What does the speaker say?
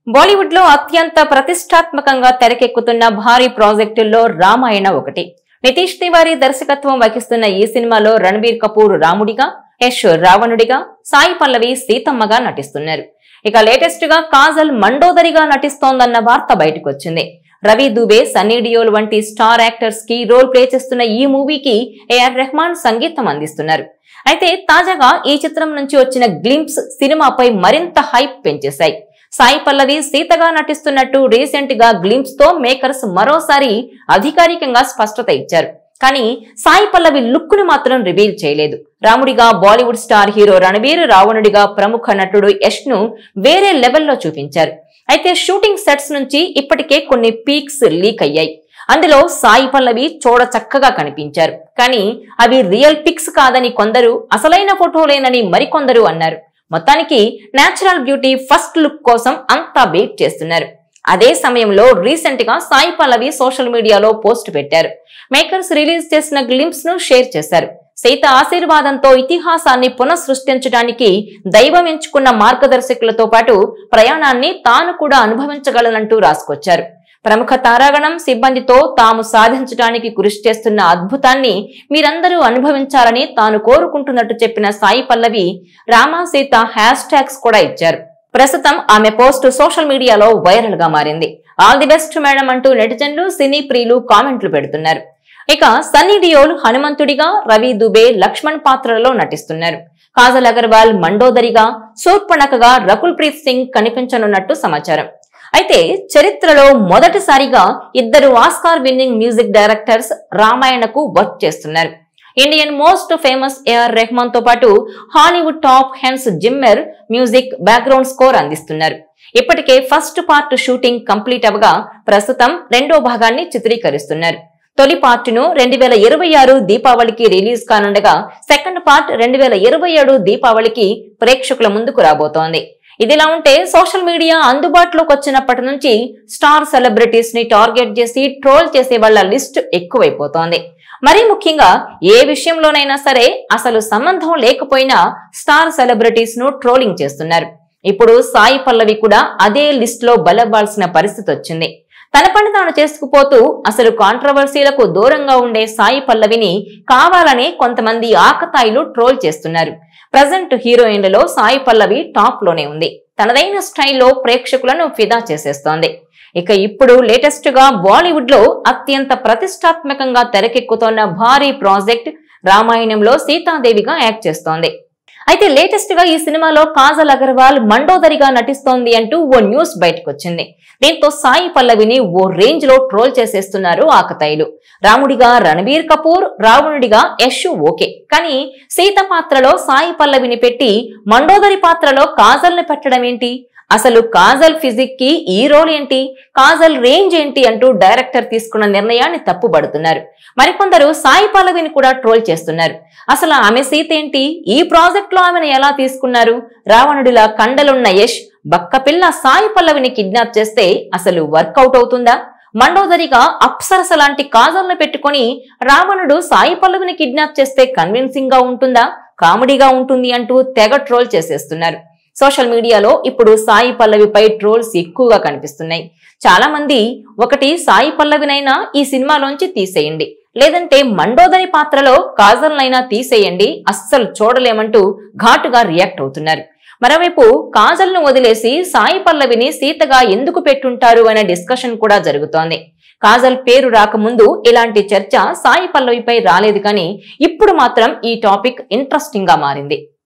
బాలీవుడ్ లో అత్యంత ప్రతిష్టాత్మకంగా తెరకెక్కుతున్న భారీ ప్రాజెక్టుల్లో రామాయణ ఒకటి. నితీష్ తివారీ దర్శకత్వం వహిస్తున్న ఈ సినిమాలో రణబీర్ కపూర్ రాముడిగా, యష్ రావణుడిగా, సాయి పల్లవి సీతమ్మగా నటిస్తున్నారు. ఇక లేటెస్ట్ గా కాజల్ మండోదరిగా నటిస్తోందన్న వార్త బయటకొచ్చింది. రవి దుబే, సన్నీ డియోల్ వంటి స్టార్ యాక్టర్స్ కి రోల్ ప్లే చేస్తున్న ఈ మూవీకి ఏఆర్ రెహమాన్ సంగీతం అందిస్తున్నారు. అయితే తాజాగా ఈ చిత్రం నుంచి వచ్చిన గ్లింప్స్ సినిమాపై మరింత హైప్ పెంచేశాయి. సాయి పల్లవి సీతగా నటిస్తున్నట్టు రీసెంట్ గా గ్లింప్స్ తో మేకర్స్ మరోసారి అధికారికంగా స్పష్టత ఇచ్చారు. కానీ సాయి పల్లవి లుక్ ను మాత్రం రివీల్ చేయలేదు. రాముడిగా బాలీవుడ్ స్టార్ హీరో రణబీర్, రావణుడిగా ప్రముఖ నటుడు యష్ ను వేరే లెవెల్లో చూపించారు. అయితే షూటింగ్ సెట్స్ నుంచి ఇప్పటికే కొన్ని పీక్స్ లీక్ అయ్యాయి. అందులో సాయి పల్లవి చూడ చక్కగా కనిపించారు. కానీ అవి రియల్ పిక్స్ కాదని కొందరు, అసలైన ఫోటోలేనని మరికొందరు అన్నారు. మొత్తానికి నేచురల్ బ్యూటీ ఫస్ట్ లుక్ కోసం అంతా వెయిట్ చేస్తున్నారు. అదే సమయంలో రీసెంట్ గా సాయి పల్లవి సోషల్ మీడియాలో పోస్ట్ పెట్టారు. మేకర్స్ రిలీజ్ చేసిన గ్లింప్స్ ను షేర్ చేశారు. సీత ఆశీర్వాదంతో ఇతిహాసాన్ని పునఃసృష్టించడానికి దైవం ఎంచుకున్న మార్గదర్శకులతో పాటు ప్రయాణాన్ని తాను కూడా అనుభవించగలనంటూ రాసుకొచ్చారు. ప్రముఖ తారాగణం సిబ్బందితో తాము సాధించడానికి కృషి చేస్తున్న అద్భుతాన్ని మీరందరూ అనుభవించాలని తాను కోరుకుంటున్నట్టు చెప్పిన సాయి పల్లవి రామ సీత హ్యాష్ ట్యాగ్స్ కూడా ఇచ్చారు. ప్రస్తుతం ఆమె పోస్ట్ సోషల్ మీడియాలో వైరల్ గా మారింది. ఆల్ ది బెస్ట్ మేడం అంటూ నెటిజన్లు, సినీ ప్రియులు కామెంట్లు పెడుతున్నారు. ఇక సన్నీ డియోల్ హనుమంతుడిగా, రవి దుబే లక్ష్మణ్ పాత్రలలో నటిస్తున్నారు. కాజల్ అగర్వాల్ మండోదరిగా, శూర్పణఖగా రకుల్ ప్రీత్ సింగ్ కనిపించనున్నట్టు సమాచారం. అయితే చరిత్రలో మొదటిసారిగా ఇద్దరు ఆస్కార్ విన్నింగ్ మ్యూజిక్ డైరెక్టర్స్ రామాయణకు వర్క్ చేస్తున్నారు. Indian most famous AR Rahman తో పాటు Hollywood top Hans Zimmer music background score అందిస్తున్నారు. ఇప్పటికే ఫస్ట్ పార్ట్ షూటింగ్ కంప్లీట్ అవగా ప్రస్తుతం రెండో భాగాన్ని చిత్రీకరిస్తున్నారు. తొలి పార్ట్ ను 2026 దీపావళికి రిలీజ్ కానుండగా సెకండ్ పార్ట్ 2027 దీపావళికి ప్రేక్షకుల ముందుకు రాబోతోంది. ఇదిలా ఉంటే సోషల్ మీడియా అందుబాటులోకి వచ్చినప్పటి నుంచి స్టార్ సెలబ్రిటీస్ ని టార్గెట్ చేసి ట్రోల్ చేసే వాళ్ల లిస్ట్ ఎక్కువైపోతోంది. మరీ ముఖ్యంగా ఏ విషయంలోనైనా సరే అసలు సంబంధం లేకపోయినా స్టార్ సెలబ్రిటీస్ ను ట్రోలింగ్ చేస్తున్నారు. ఇప్పుడు సాయి పల్లవి కూడా అదే లిస్ట్ లో బలవ్వాల్సిన పరిస్థితి వచ్చింది. తన పని తాను చేసుకుపోతూ అసలు కాంట్రవర్సీలకు దూరంగా ఉండే సాయి పల్లవిని కావాలని కొంతమంది ఆకతాయిలు ట్రోల్ చేస్తున్నారు. ప్రజెంట్ హీరోయిన్లలో సాయి పల్లవి టాప్ లోనే ఉంది. తనదైన స్టైల్లో ప్రేక్షకులను ఫిదా చేసేస్తోంది. ఇక ఇప్పుడు లేటెస్ట్ గా బాలీవుడ్ లో అత్యంత ప్రతిష్టాత్మకంగా తెరకెక్కుతోన్న భారీ ప్రాజెక్ట్ రామాయణంలో సీతాదేవిగా యాక్ట్ చేస్తోంది. అయితే లేటెస్ట్ గా ఈ సినిమాలో కాజల్ అగర్వాల్ మండోదరిగా నటిస్తోంది అంటూ ఓ న్యూస్ బయటకొచ్చింది. దీంతో సాయి పల్లవిని ఓ రేంజ్ లో ట్రోల్ చేసేస్తున్నారు ఆకతాయిలు. రాముడిగా రణబీర్ కపూర్, రావణుడిగా యష్ ఓకే, కానీ సీత పాత్రలో సాయి పల్లవిని పెట్టి మండోదరి పాత్రలో కాజల్ ని పెట్టడం ఏంటి? అసలు కాజల్ ఫిజిక్ కి ఈ రోల్ ఏంటి? కాజల్ రేంజ్ ఏంటి అంటూ డైరెక్టర్ తీసుకున్న నిర్ణయాన్ని తప్పుపడుతున్నారు. మరికొందరు సాయి పల్లవిని కూడా ట్రోల్ చేస్తున్నారు. అసలు ఆమె సీత ఏంటి? ఈ ప్రాజెక్ట్ లో ఆమెను ఎలా తీసుకున్నారు? రావణుడిలా కండలున్న యష్ బక్కపిల్ల సాయి పల్లవిని కిడ్నాప్ చేస్తే అసలు వర్కౌట్ అవుతుందా? మండోదరిగా అప్సరస లాంటి కాజల్ ను పెట్టుకుని రావణుడు సాయి పల్లవిని కిడ్నాప్ చేస్తే కన్విన్సింగ్ గా ఉంటుందా, కామెడీగా ఉంటుంది అంటూ తెగ ట్రోల్ చేసేస్తున్నారు. సోషల్ మీడియాలో ఇప్పుడు సాయి పల్లవిపై ట్రోల్స్ ఎక్కువగా కనిపిస్తున్నాయి. చాలా మంది ఒకటి సాయి పల్లవినైనా ఈ సినిమాలోంచి తీసేయండి, లేదంటే మండోదరి పాత్రలో కాజల్ నైనా తీసేయండి, అస్సలు చూడలేమంటూ ఘాటుగా రియాక్ట్ అవుతున్నారు. మరోవైపు కాజల్ ను వదిలేసి సాయి పల్లవిని సీతగా ఎందుకు పెట్టుంటారు అనే డిస్కషన్ కూడా జరుగుతోంది. కాజల్ పేరు రాకముందు ఇలాంటి చర్చ సాయి పల్లవిపై రాలేదు, కానీ ఇప్పుడు మాత్రం ఈ టాపిక్ ఇంట్రెస్టింగ్ గా మారింది.